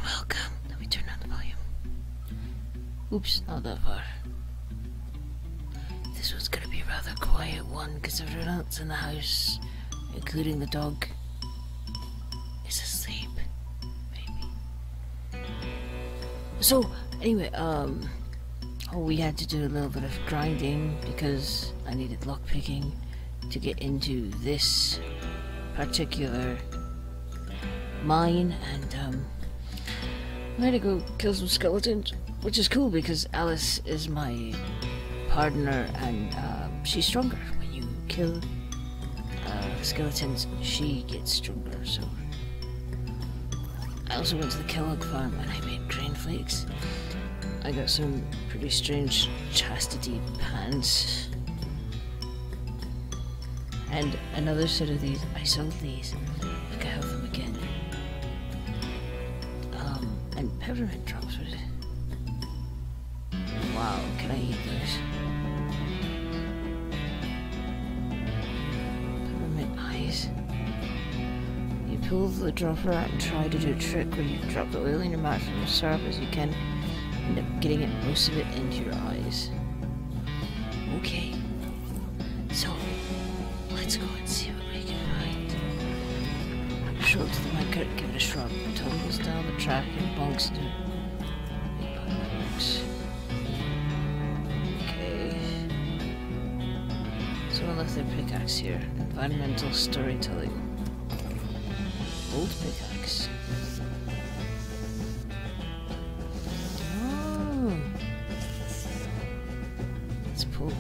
welcome. Let me turn down the volume. Oops, not that far. This one's gonna be a rather quiet one because everyone else in the house, including the dog, is asleep. Maybe. So, anyway, we had to do a little bit of grinding because I needed lockpicking to get into this particular mine, and I had to go kill some skeletons, which is cool because Alice is my partner, and she's stronger. When you kill skeletons, she gets stronger. So I also went to the Kellogg farm and I made grain flakes. I got some pretty strange chastity pants and another set of these. I sold these. I think I have them again. And peppermint drops. What is it? Wow, can I eat those? Peppermint eyes. You pull the dropper out and try to do a trick where you drop the oil in your mouth from as sharp as you can, end up getting it, most of it, into your eyes. Okay. So, let's go and see what we can find. Show it to the minecart, give it a shrug. Tumbles down the track and bonks into big pile of rocks. Okay. Someone left their pickaxe here. Environmental storytelling. Old pickaxe. Oh. Let's pull.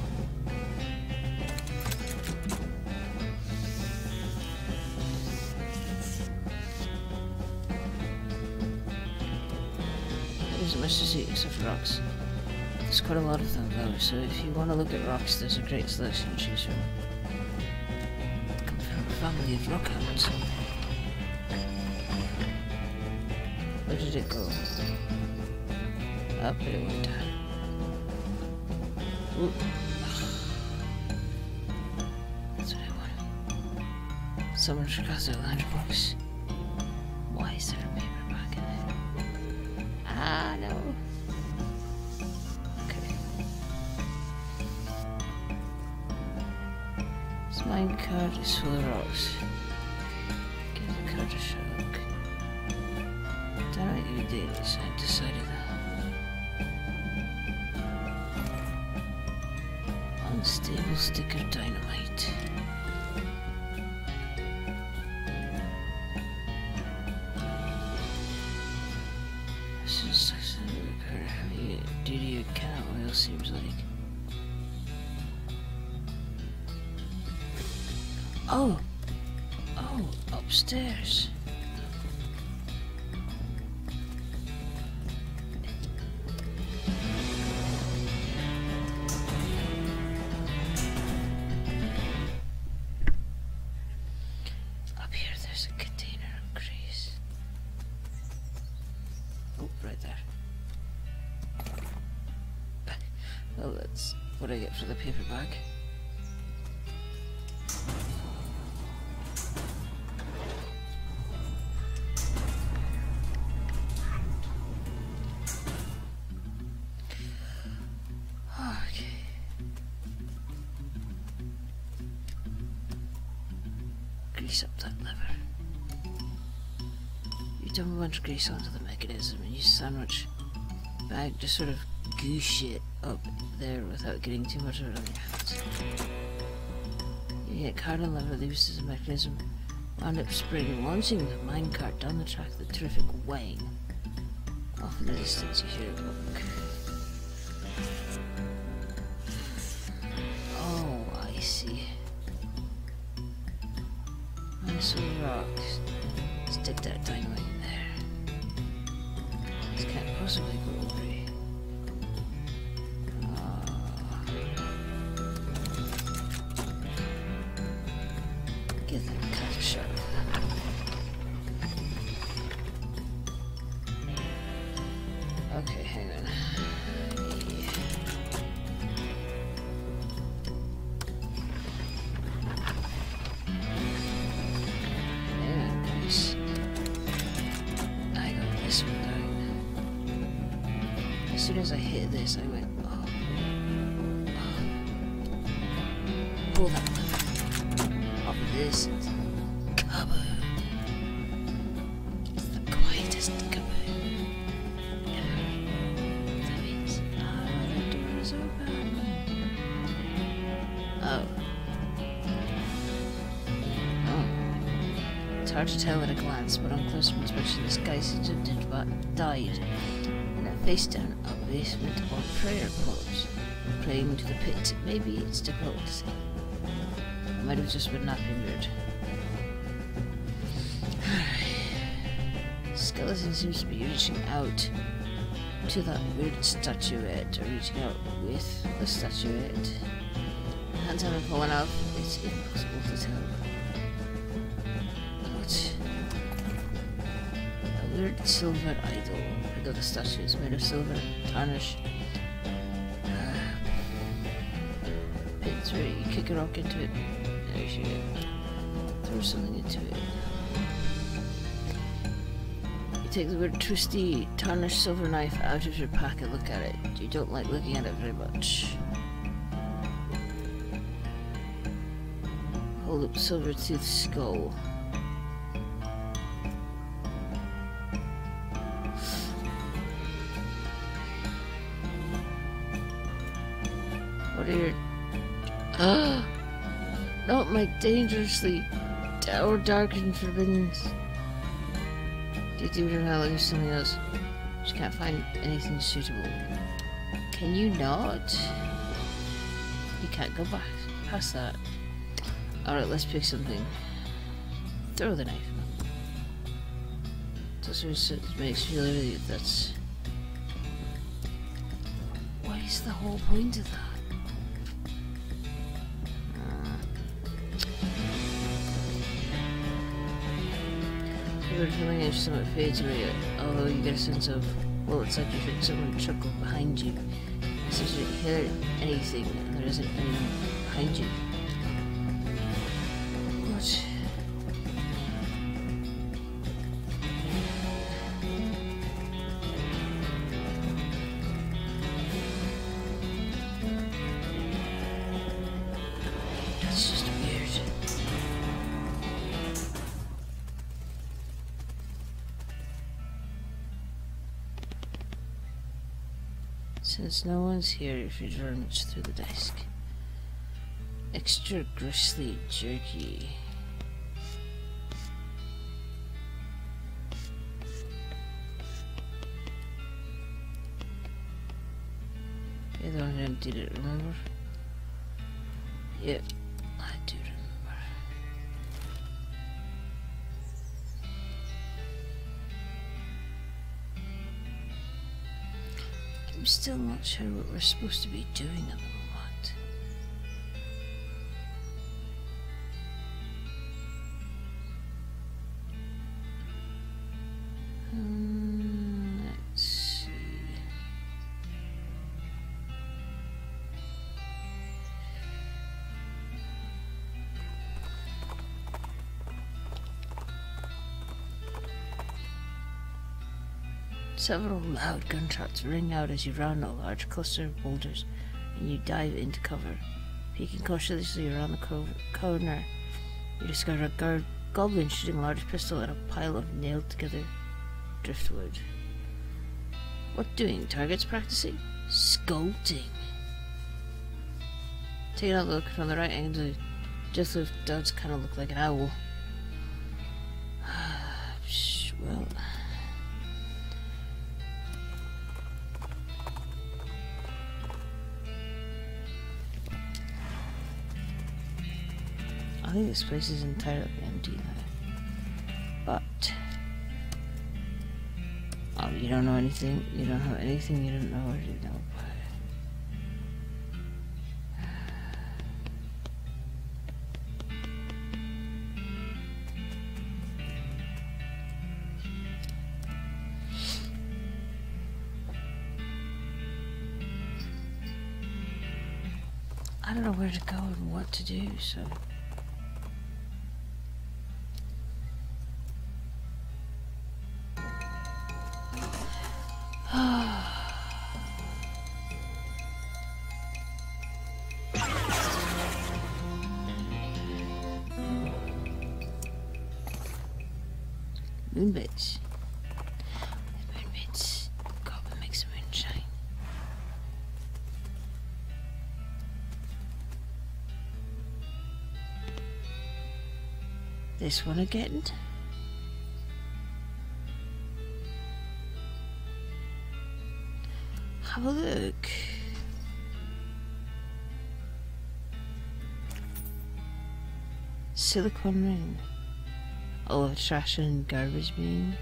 There's much to see except for rocks. There's quite a lot of them though, so if you want to look at rocks, there's a great selection to choose from. Come from a family of rock hounds. Where did it go? Up it went down. Ooh. That's what I wanted. Someone should cross their letterbox. Why is there a paperback in it? Ah, no. Okay. This minecart is full of rocks. Give the cart a shake. Damn it, you did this. I decided that. Unstable stick of dynamite. This is such a heavy duty of cat oil, seems like. Oh! Oh, upstairs. Well, that's what I get for the paperback. Okay. Grease up that lever. You dump a bunch of grease onto the mechanism and you sandwich bag just sort of goo shit up there without getting too much of it on your hands. You get card and lever loose as a mechanism, wound up spring and launching the minecart down the track with a terrific wang. Off in the distance you hear a book. Oh, I see. Nice little rocks. Stick that dynamite in there. This can't possibly go away. Give that cut a shot. Okay, hang on. Hang on, guys. I got this one down. soon as I hit this, I went, oh. Pull that lever off of this cupboard. It's the quietest cupboard ever. That means, the door is open. Oh. It's hard to tell at a glance, but on closer inspection, this guy seems to have died in a face-down basement or prayer corpse, praying to the pit. Maybe it's difficult to see. It might have just been not injured. The skeleton seems to be reaching out to that weird statuette, or reaching out with the statuette. Hands haven't fallen off. It's impossible to tell. A weird silver idol. I got the statue is made of silver and tarnish. It's where you kick a rock into it. There you go. Throw something into it. You take the weird twisty tarnished silver knife out of your pack and look at it. You don't like looking at it very much. Hold up silver tooth skull. What are your... Not my dangerously dark and forbidden... Do you know there's something else? Just can't find anything suitable. Can you not? You can't go back past that. Alright, let's pick something. Throw the knife. Just makes you feel really that's... What is the whole point of that? You're feeling if someone fades away, although you get a sense of, well, it's like you heard someone chuckle behind you. It's as if you hear anything and there isn't anyone behind you. What? That's just weird. Since no one's here, if you rummage through the desk. Extra gristly jerky. Okay, the one who emptied it, remember? Yep, I do remember. I'm still not sure what we're supposed to be doing at the moment. Let's see. Several loud gunshots ring out as you round a large cluster of boulders and you dive into cover. Peeking cautiously around the corner, you discover a goblin shooting a large pistol at a pile of nailed together driftwood. What doing? Targets practicing? Sculpting. Taking a look from the right angle, Jethro does kind of look like an owl. Well... I think this place is entirely empty now. But... oh, you don't know anything, you don't know anything, you don't know what you know. I don't know where to go and what to do, so... Moonbits. Moonbits. God, what makes the moon shine? This one again? Have a look. Silicone ring. All of trash and garbage bin.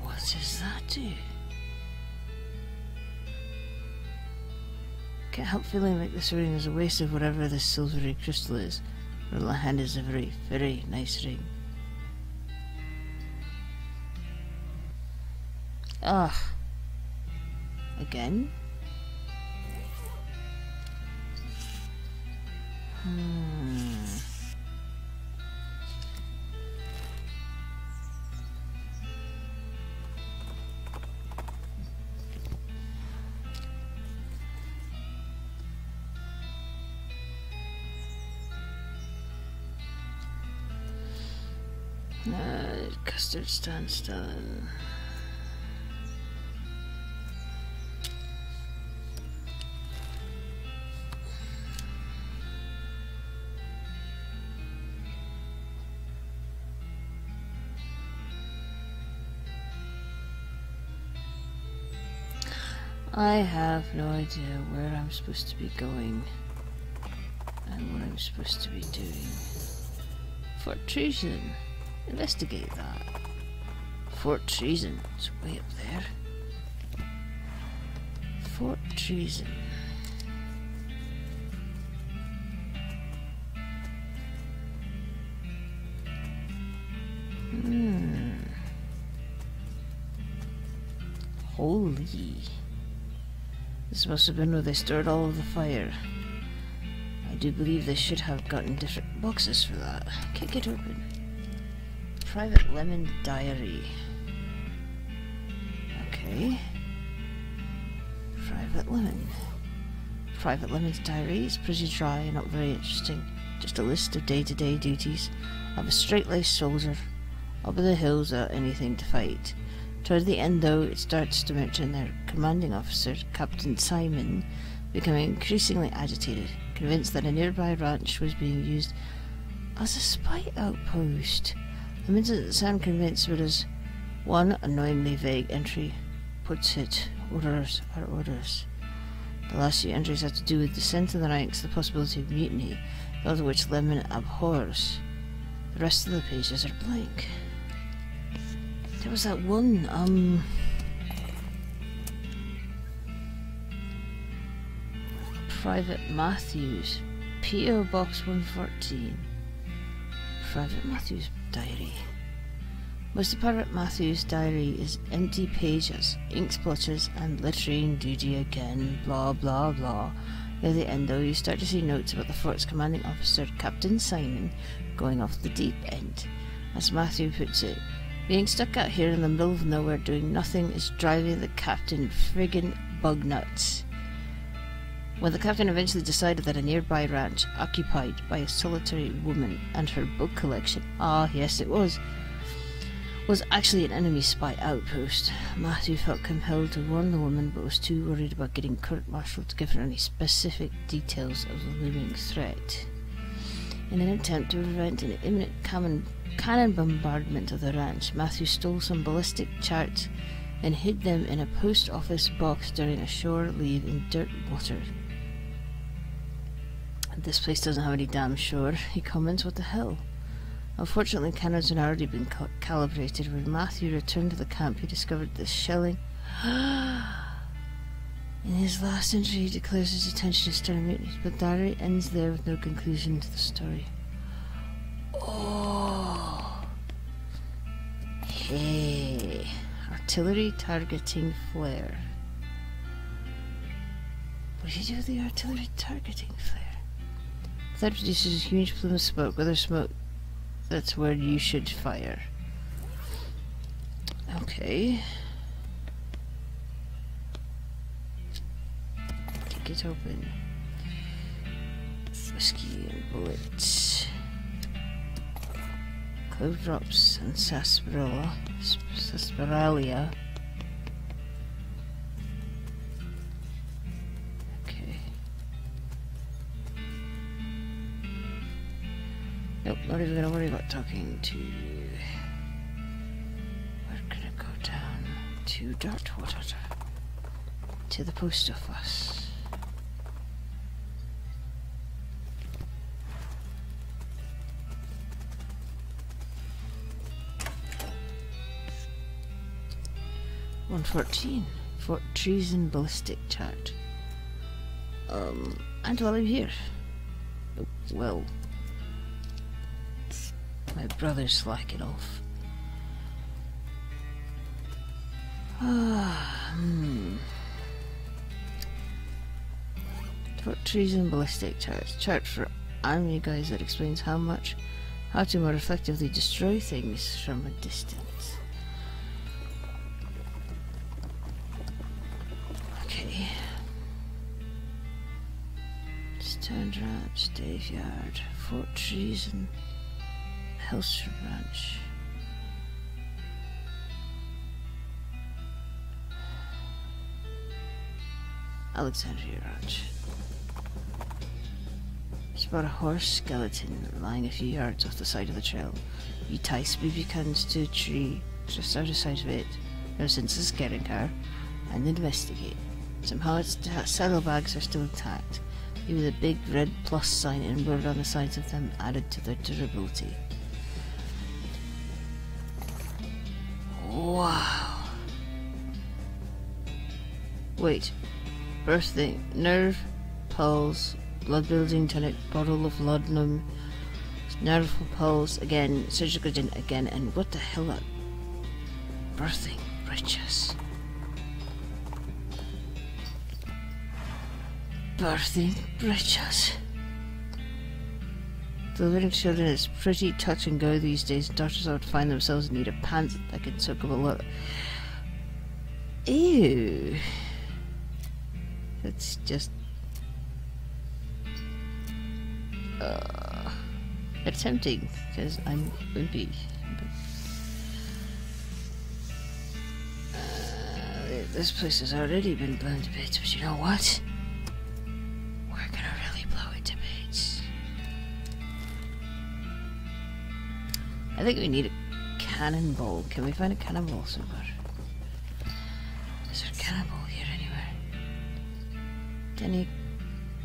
What does that do? Can't help feeling like this ring is a waste of whatever this silvery crystal is. On the hand is a very, very nice ring. Ugh. Again? Custard standstill. I have no idea where I'm supposed to be going and what I'm supposed to be doing. Fort Treason. Investigate that. Fort Treason. It's way up there. Fort Treason. Holy. This must have been where they stored all of the fire. I do believe they should have gotten different boxes for that. Kick it open. Private Lemon Diary. Okay. Private Lemon. Private Lemon's diary is pretty dry and not very interesting. Just a list of day-to-day duties of a straight-laced soldier. Up in the hills without anything to fight. Toward the end, though, it starts to mention their commanding officer, Captain Simon, becoming increasingly agitated, convinced that a nearby ranch was being used as a spy outpost. The men doesn't sound convinced, but as one annoyingly vague entry puts it, orders are orders. The last few entries have to do with descent in the ranks, the possibility of mutiny, both of which Lemon abhors. The rest of the pages are blank. There was that one, Private Matthews, P.O. Box 114. Private Matthews diary. Most of Private Matthews' diary is empty pages, ink splotches, and littering duty again, blah blah blah. Near the end, though, you start to see notes about the fort's commanding officer, Captain Simon, going off the deep end. As Matthew puts it, being stuck out here in the middle of nowhere doing nothing is driving the captain friggin' bug nuts. When the captain eventually decided that a nearby ranch, occupied by a solitary woman and her book collection, ah yes it was actually an enemy spy outpost, Matthew felt compelled to warn the woman, but was too worried about getting court-martialed to give her any specific details of the looming threat. In an attempt to prevent an imminent cannon bombardment of the ranch, Matthew stole some ballistic charts and hid them in a post office box during a shore leave in dirt water. This place doesn't have any damn shore, he comments. What the hell? Unfortunately, cannons had already been calibrated. When Matthew returned to the camp, he discovered this shelling. In his last entry, he declares his intention to start a mutiny, but the diary ends there with no conclusion to the story. Oh, hey, artillery targeting flare. What do you do with the artillery targeting flare? That produces a huge plume of smoke. Whether smoke, that's where you should fire. Okay. Kick it open. Whiskey and bullets. Clove drops and sarsaparilla. Sarsaparilla. Okay. Nope, not even gonna worry about talking to you. We're gonna go down to Dartwater. To the post office. Fort Treason ballistic chart. And while I'm here, oh, well, my brother's slacking off. Fort Treason ballistic chart for army guys that explains how to more effectively destroy things from a distance. Okay. Stand Ranch, Dave Yard, Fort Treason, Hellstrom Ranch. Alexandria Ranch. Spot a horse skeleton lying a few yards off the side of the trail. You tie BB cans to a tree just out of sight of it, no sense of scaring her, and investigate. Somehow its saddlebags are still intact, with a big red plus sign embroidered on the sides of them added to their durability. Wow. Wait. Birthday. Nerve, pulse, blood building tonic, bottle of laudanum, nerve pulse, again, surgical agent again, and what the hell are birthing bridges? Birthing bridges. Delivering children is pretty touch and go these days. Daughters ought to find themselves in need of pants that can soak up a lot. Ew. It's just it's tempting because I'm wimpy. This place has already been blown to bits, but you know what? We're gonna really blow it to bits. I think we need a cannonball. Can we find a cannonball somewhere? Is there a cannonball here anywhere?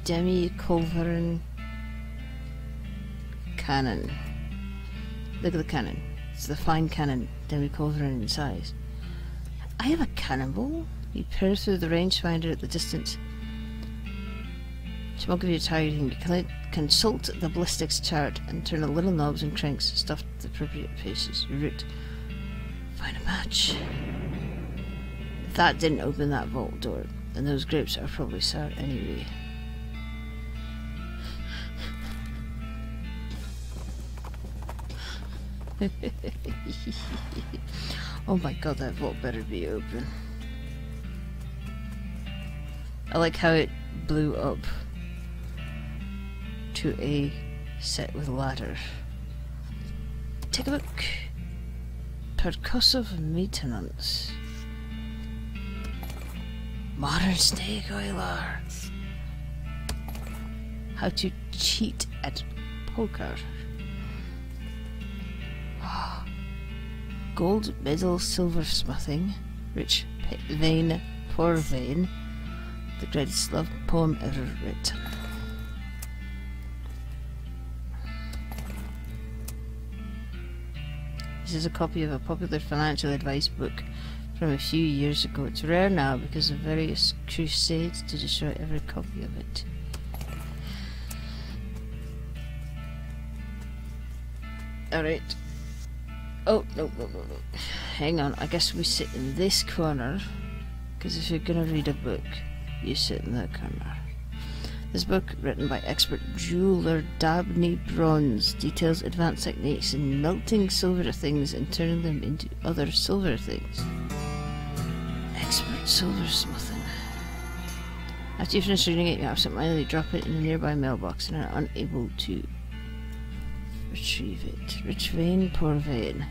Demi-culverin cannon. Look at the cannon. It's the fine cannon, demi-culverin in size. I have a cannonball. You peer through the rangefinder at the distance. She won't give you a tired thing. You can consult the ballistics chart and turn the little knobs and cranks stuffed at the appropriate paces. Route. Find a match. If that didn't open that vault door, then those grapes are probably sour anyway. Oh my god, that vault better be open. I like how it blew up to a set with ladder. Take a look. Percussive maintenance. Modern snake oiler. How to cheat at poker. Gold medal silversmithing. Rich vein, poor vein. The greatest love poem ever written. This is a copy of a popular financial advice book from a few years ago. It's rare now because of various crusades to destroy every copy of it. Alright. Oh, no. Hang on, I guess we sit in this corner, because if you're gonna read a book, you sit in that corner. This book, written by expert jeweler Dabney Bronze, details advanced techniques in melting silver things and turning them into other silver things. Expert silversmithing. After you finish reading it, you absentmindedly drop it in a nearby mailbox and are unable to Retrieve it. Rich vein, poor vein.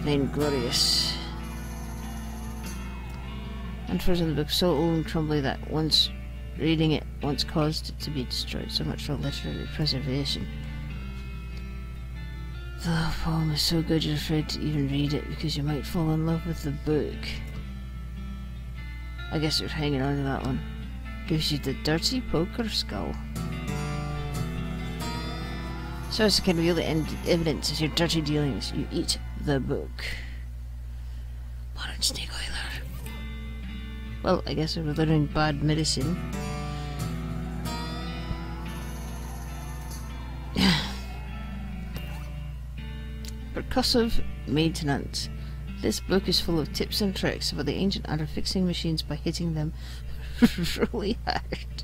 Vainglorious. Unfortunately, the book so old and crumbly that once reading it once caused it to be destroyed. So much for literary preservation. The poem is so good you're afraid to even read it because you might fall in love with the book. I guess you're hanging on to that one. Gives you the dirty poker skull. So as to kind of reveal the evidence of your dirty dealings, you eat the book. Modern snake oiler. Well, I guess we're learning bad medicine. Percussive maintenance. This book is full of tips and tricks about the ancient art of fixing machines by hitting them really hard.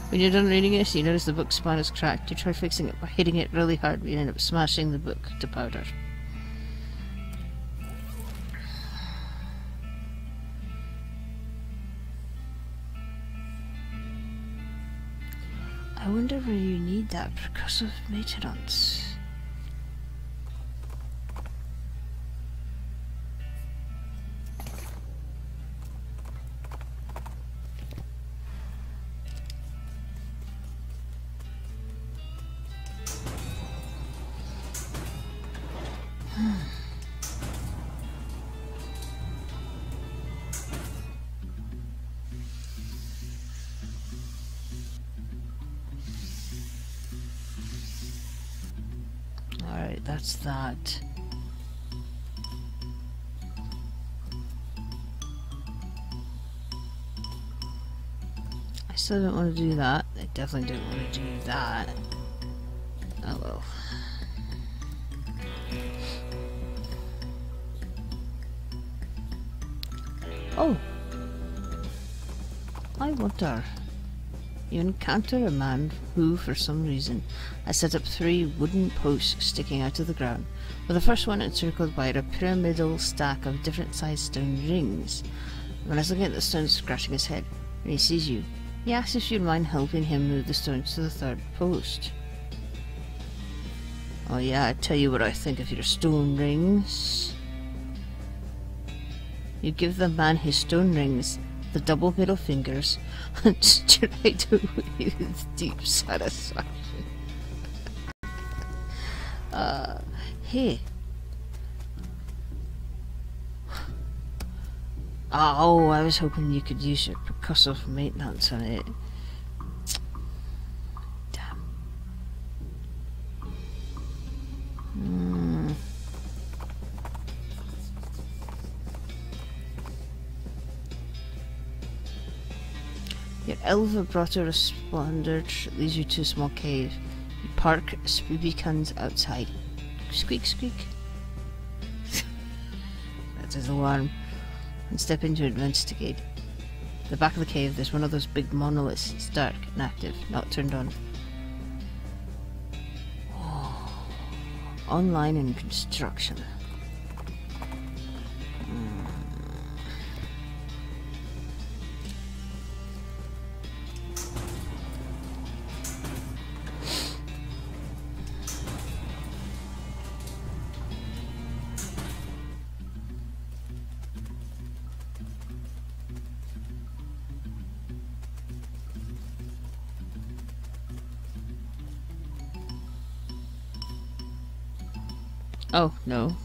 When you're done reading it, you notice the book spine is cracked. You try fixing it by hitting it really hard, but you end up smashing the book to powder. I wonder where you need that percussive maintenance. Alright, that's that. I still don't want to do that. I definitely don't want to do that. Oh well. Oh! I wonder. You encounter a man who, for some reason, has set up 3 wooden posts sticking out of the ground, with the first one encircled by a pyramidal stack of different sized stone rings. When he's looking at the stones, scratching his head, when he sees you, he asks if you'd mind helping him move the stones to the 3rd post. Oh yeah, I tell you what I think of your stone rings. You give the man his stone rings, the double middle fingers, and straight away with deep satisfaction. Hey. Oh, I was hoping you could use your percussive maintenance on it. Damn. Your elf vibrato responder leads you to a small cave. You park spoobykins outside. Squeak, squeak. That's his alarm. And step into it and investigate. At the back of the cave, there's one of those big monoliths. It's dark and active, not turned on. Oh. Online in construction. Oh, no.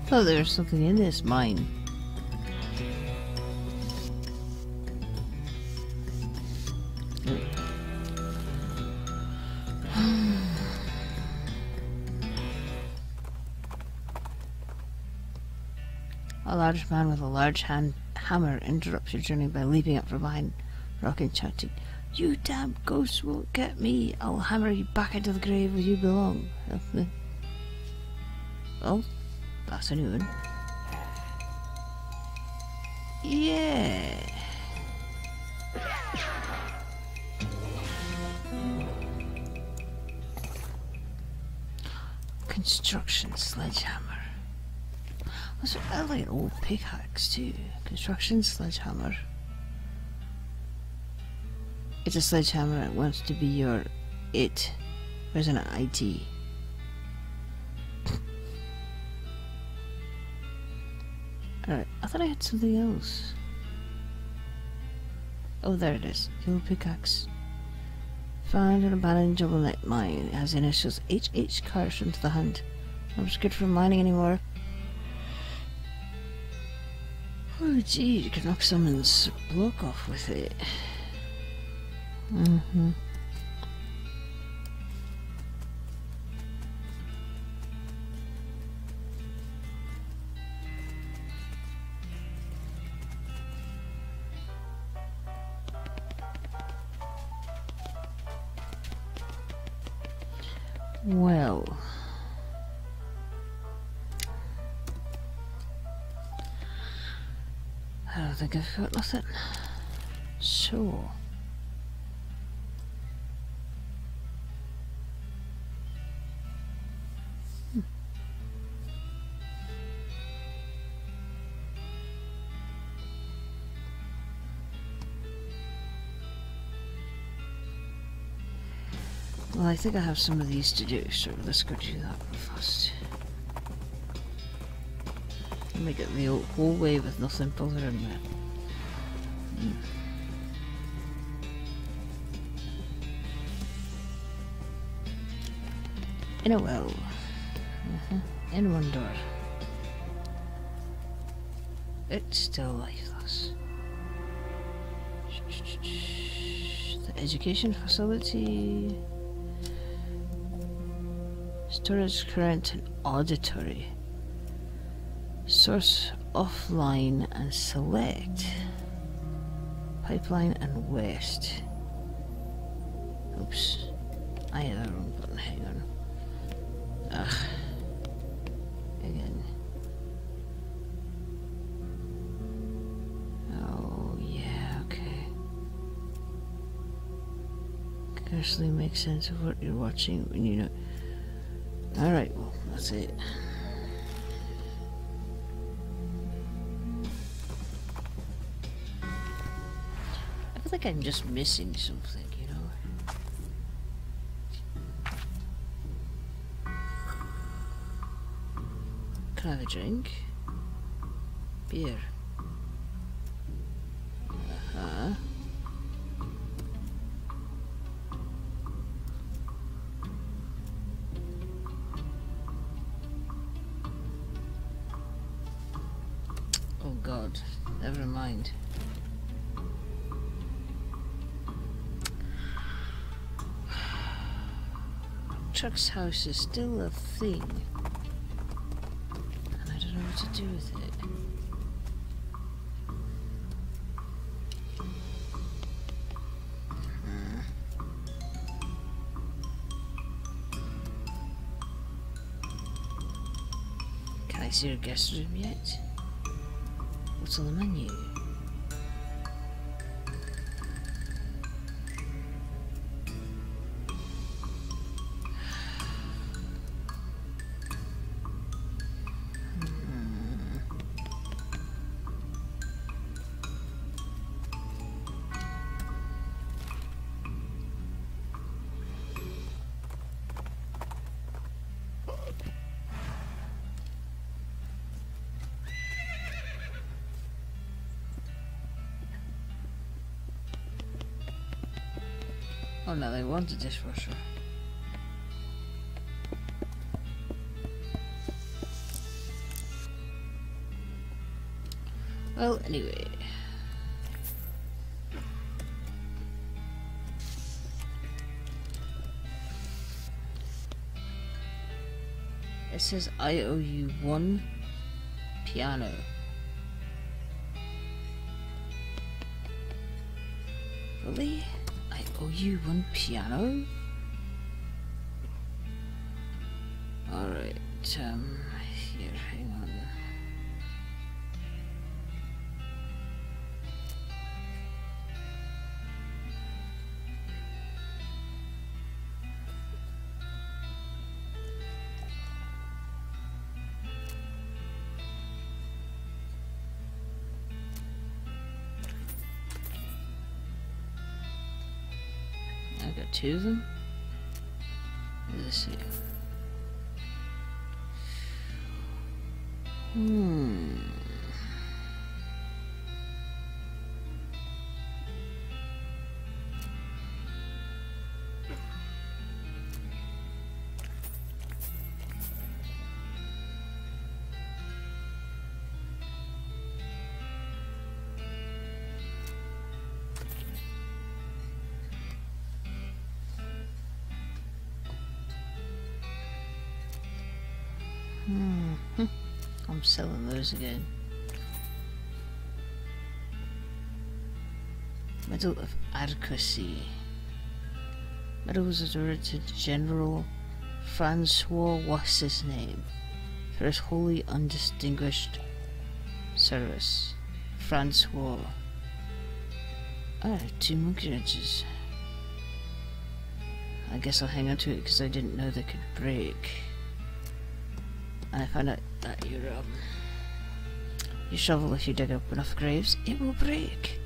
Oh, there's something in this mine. A large man with a large hammer interrupts your journey by leaping up from behind rock and shouting, You damn ghosts won't get me. I'll hammer you back into the grave where you belong. Well, that's a new one. Yeah. Construction sledgehammer. I like an old pickaxe too. Construction sledgehammer. It's a sledgehammer that wants to be your it. There's an IT. Alright, I thought I had something else. Oh, there it is. The old pickaxe. Found an abandoned Jumbleneck Mine. It has the initials HH carved into the hand. Not as good for mining anymore. Oh gee, you could knock someone's block off with it. Well, I don't think I've got nothing. So, well, I think I have some of these to do, so let's go do that one first. Let me get the whole way with nothing bothering me. In a well. In one door. It's still lifeless. The education facility. Storage current and auditory. Source offline and select. Pipeline and west. Oops. I hit the wrong button, hang on. Ugh. Again. Oh, yeah, okay. Scarcely makes sense of what you're watching when you know. Alright, well, that's it. I feel like I'm just missing something, you know? Can I have a drink? Beer. Uh-huh. Oh God, never mind. Chuck's house is still a thing, and I don't know what to do with it. Can I see your guest room yet? What's on the menu? Oh no, they want a dishwasher. Well, anyway. It says I owe you 1 piano. Really? I owe you one piano? Alright, here, hang on. I got two of them. Let's see. I'm selling those again. Medal of Adequacy. Medal was awarded to General Francois, what's his name, for his wholly undistinguished service. Francois. Ah, 2 monkey wrenches. I guess I'll hang on to it because I didn't know they could break. And I found out that your shovel, if you dig up enough graves, it will break.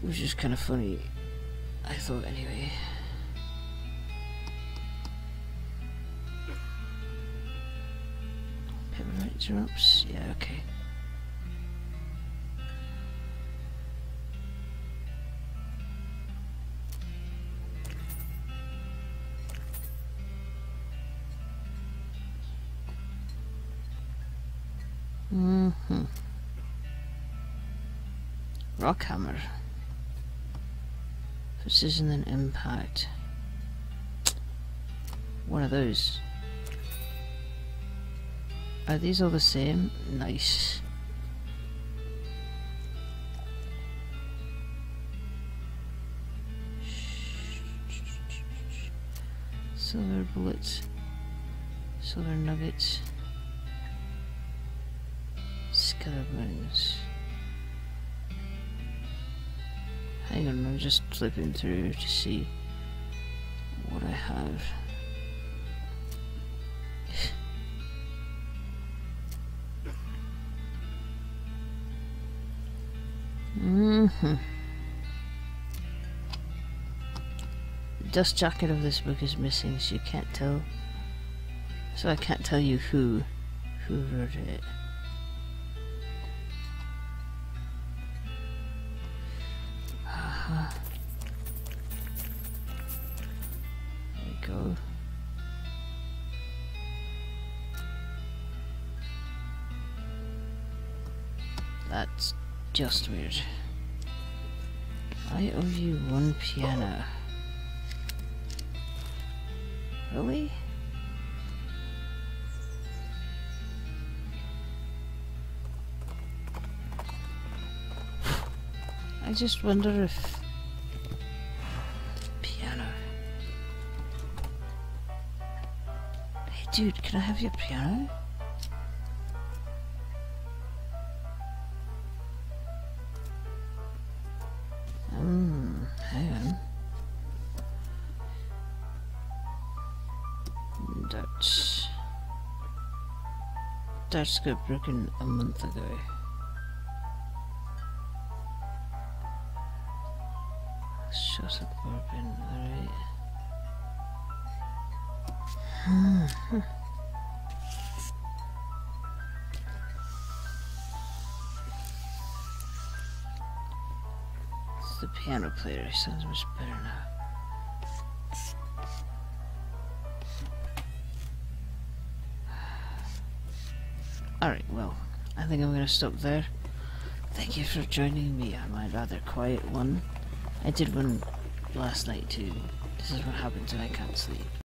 Which is kind of funny, I thought anyway. Peppermint drops, yeah, okay. Rock hammer. Precision and impact. One of those. Are these all the same? Nice. Silver bullets. Silver nuggets. Skeletons. Hang on, I'm just flipping through to see what I have. The dust jacket of this book is missing, so you can't tell. So I can't tell you who wrote it. There we go. That's just weird. I owe you one piano. Really? I just wonder if... Piano. Hey dude, can I have your piano? Hang on. That's got broken a month ago. Shut up, bourbon, alright. It's the piano player, he sounds much better now. Alright, well, I think I'm going to stop there. Thank you for joining me on my rather quiet one. I did one last night too. This is what happens when I can't sleep.